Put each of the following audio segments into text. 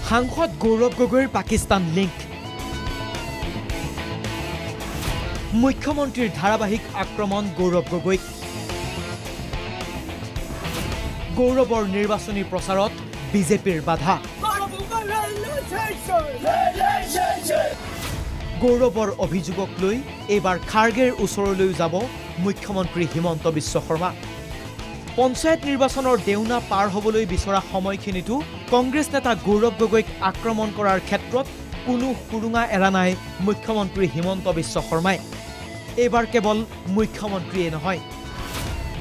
সাংসদ গৌৰৱ গগৈৰ পাকিস্তান লিংক মুখ্যমন্ত্ৰীৰ ধাৰাবাহিক আক্ৰমণ গৌৰৱ গগৈক গৌৰৱৰ নিৰ্বাচনী প্ৰচাৰত বিজেপিৰ বাধা গৌৰৱৰ অভিযোগক লৈ এবাৰ খাৰ্গেৰ ওচৰলৈ যাব মুখ্যমন্ত্ৰী হিমন্ত বিশ্ব শৰ্মা পঞ্চায়ত নিৰ্বাচনৰ দেউনা পাৰ হ'বলৈ বিচৰা সময়খিনিতো কংগ্ৰেছ নেতা গৌৰৱ গগৈক আক্ৰমণ কৰাৰ ক্ষেত্ৰত কোনো সুৰুঙা এৰা নাই মুখ্যমন্ত্ৰী হিমন্ত বিশ্ব শৰ্মাই এবাৰ কেৱল মুখ্যমন্ত্ৰীয়ে নহয়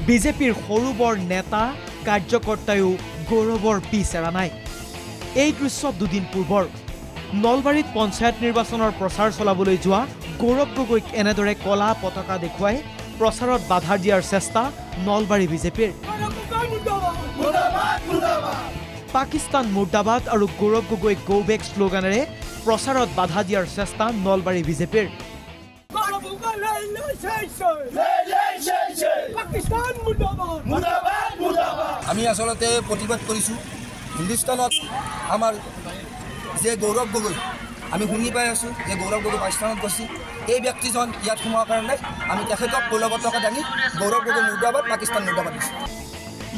বিজেপিৰ সৰু বৰ নেতা কাৰ্যকৰ্তায়ো গৌৰৱৰ পিছ এৰা নাই এই দৃশ্য দুদিন পূৰ্বৰ নলবাৰীত পঞ্চায়ত নিৰ্বাচনৰ প্ৰচাৰ চলাবলৈ যোৱা গৌৰৱ গগৈক এনেদৰে কলা পতাকা দেখুৱাই প্ৰচাৰত বাধা দিয়াৰ চেষ্টা নলবাৰী বিজেপিৰ পাকিস্তান মুৰ্দাবাদ আৰু গৌৰৱ গগৈ গো বেক শ্লোগানেৰে প্ৰচাৰত বাধা দিয়াৰ চেষ্টা নলবাৰী বিজেপিৰ আমি আসলতে প্ৰতিবাদ কৰিছো হিন্দুস্তানত আমাৰ যে গৌৰৱ গগৈ আমি শুনি পাই আছো যে গৌৰৱ গগৈ পাকিস্তানত গৈছে এই ব্যক্তিজন ইয়াত সোমোৱাৰ কাৰণে আমি তেখেতক পলবতকা দাঙি গৌৰৱ গগৈ মুৰ্দাবাদ পাকিস্তান মুৰ্দাবাদ দিছো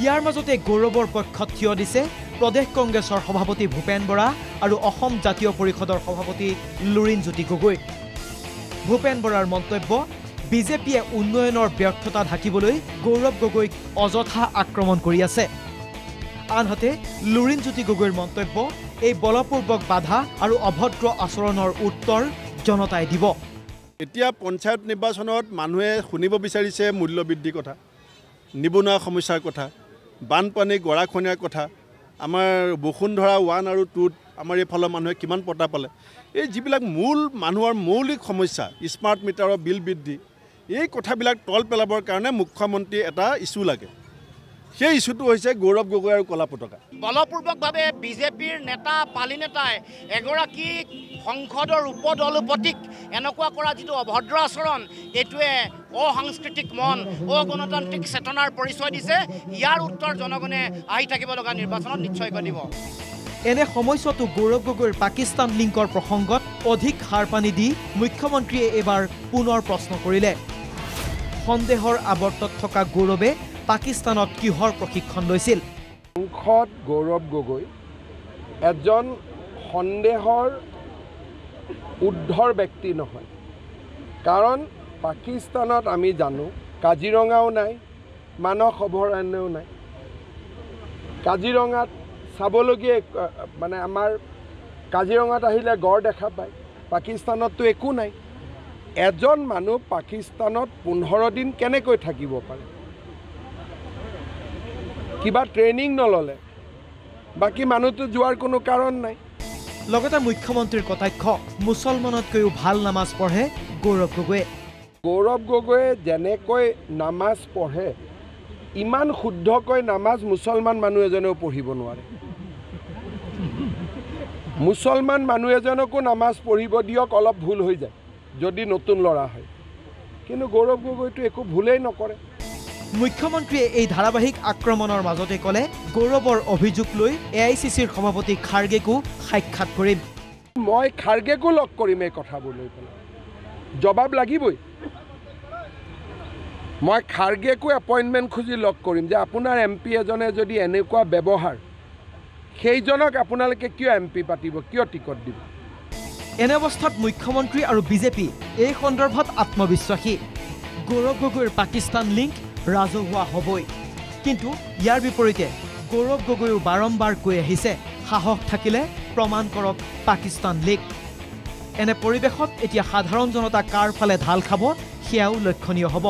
ইয়াৰ মাজতে গৌৰৱৰ পক্ষত থিয় দিছে প্ৰদেশ কংগ্ৰেছৰ সভাপতি ভূপেন বৰা আৰু অসম জাতীয় পৰিষদৰ সভাপতি লুৰিণজ্যোতি গগৈ ভূপেন বৰাৰ মন্তব্য বিজেপিয়ে উন্নয়নৰ ব্যৰ্থতা ঢাকিবলৈ গৌৰৱ গগৈক অযথা আক্ৰমণ কৰি আছে আনহাতে লুৰিণজ্যোতি গগৈৰ মন্তব্য এই বলপূৰ্বক বাধা আৰু অভদ্ৰ আচৰণৰ উত্তৰ জনতাই দিব এতিয়া পঞ্চায়ত নিৰ্বাচনত মানুহে শুনিব বিচাৰিছে মূল্য বৃদ্ধিৰ কথা নিবনুৱা সমস্যাৰ কথা বানপানী গৰাখহনীয়াৰ কথা আমাৰ বসুন্ধৰা 1 আৰু 2 আমাৰ এইফালৰ মানুহে কিমান পতা পালে এই যিবিলাক মূল মানুহৰ মৌলিক সমস্যা স্মাৰ্ট মিটাৰৰ বিল বৃদ্ধি এই কথাবিলাক তল পেলাবৰ কাৰণে মুখ্যমন্ত্ৰী এটা ইস্যু লাগে সেই ইস্যুটো হৈছে গৌৰৱ গগৈ আৰু কলা পতাকা বলপূৰ্বকভাৱে বিজেপিৰ নেতা পালি নেতাই এগৰাকী সংসদৰ উপদলপতিক এনেকুৱা কৰা যিটো অভদ্ৰ আচৰণ এইটোৱে অসাংস্কৃতিক মন অগণতান্ত্ৰিক চেতনাৰ পৰিচয় দিছে ইয়াৰ উত্তৰ জনগণে আহি থাকিব লগা নিৰ্বাচনত নিশ্চয়কৈ দিব এনে সময়ছোৱাতো গৌৰৱ গগৈৰ পাকিস্তান লিংকৰ প্ৰসংগত অধিক সাৰ পানী দি মুখ্যমন্ত্ৰীয়ে এবাৰ পুনৰ প্ৰশ্ন কৰিলে সন্দেহৰ আৱৰ্তত থকা গৌৰৱে পাকিস্তানত কিহৰ প্ৰশিক্ষণ লৈছিল সাংসদ গৌৰৱ গগৈ এজন সন্দেহৰ উদ্ধৰ ব্যক্তি নহয় কাৰণ পাকিস্তানত আমি জানো কাজিৰঙাও নাই মানস অভয়াৰণ্যও নাই কাজিৰঙাত চাবলগীয়া মানে আমাৰ কাজিৰঙাত আহিলে গড় দেখা পায় পাকিস্তানততো একো নাই এজন মানুহ পাকিস্তানত 15 দিন কেনেকৈ থাকিব পাৰে কিবা ট্ৰেইনিং নললে বাকি মানুহটো যোৱাৰ কোনো কাৰণ নাই লগতে মুখ্যমন্ত্ৰীৰ কটাক্ষ মুছলমানতকৈও ভাল নামাজ পঢ়ে গৌৰৱ গগৈয়ে যেনেকৈ নামাজ পঢ়ে ইমান শুদ্ধকৈ নামাজ মুছলমান মানুহ এজনেও পঢ়িব নোৱাৰে মুছলমান মানুহ এজনকো নামাজ পঢ়িব দিয়ক অলপ ভুল হৈ যায় যদি নতুন ল'ৰা হয় কিন্তু গৌৰৱ গগৈটো একো ভুলেই নকৰে মুখ্যমন্ত্ৰীয়ে এই ধাৰাবাহিক আক্ৰমণৰ মাজতে ক'লে গৌৰৱৰ অভিযোগ লৈ এআইচিচিৰ সভাপতি খাৰ্গেকো সাক্ষাৎ কৰিম মই খাৰ্গেকো লগ কৰিম এই কথাবোৰ লৈ পেলাই জবাব লাগিবই মই খাৰ্গেকো এপইণ্টমেণ্ট খুজি লগ কৰিম যে আপোনাৰ এমপি এজনে যদি এনেকুৱা ব্যৱহাৰ সেইজনক আপোনালোকে কিয় এমপি পাতিব কিয় টিকট দিব এনে অৱস্থাত মুখ্যমন্ত্ৰী আৰু বিজেপি এই সন্দৰ্ভত আত্মবিশ্বাসী গৌৰৱ গগৈৰ পাকিস্তান লিংক ৰাজহুৱা হ'বই কিন্তু ইয়াৰ বিপৰীতে গৌৰৱ গগৈও বাৰম্বাৰ কৈ আহিছে সাহস থাকিলে প্ৰমাণ কৰক পাকিস্তান লিংক এনে পৰিৱেশত এতিয়া সাধাৰণ জনতা কাৰ ফালে ঢাল খাব সেয়াও লক্ষণীয় হ'ব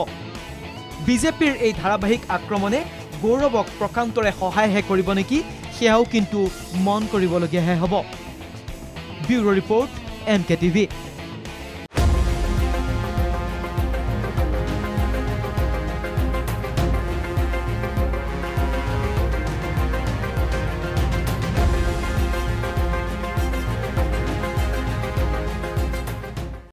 বিজেপিৰ এই ধাৰাবাহিক আক্ৰমণে গৌৰৱক প্ৰকান্তৰে সহায়হে কৰিব নেকি সেয়াও কিন্তু মন কৰিবলগীয়াহে হ'ব ব্যুৰো ৰিপৰ্ট NKTV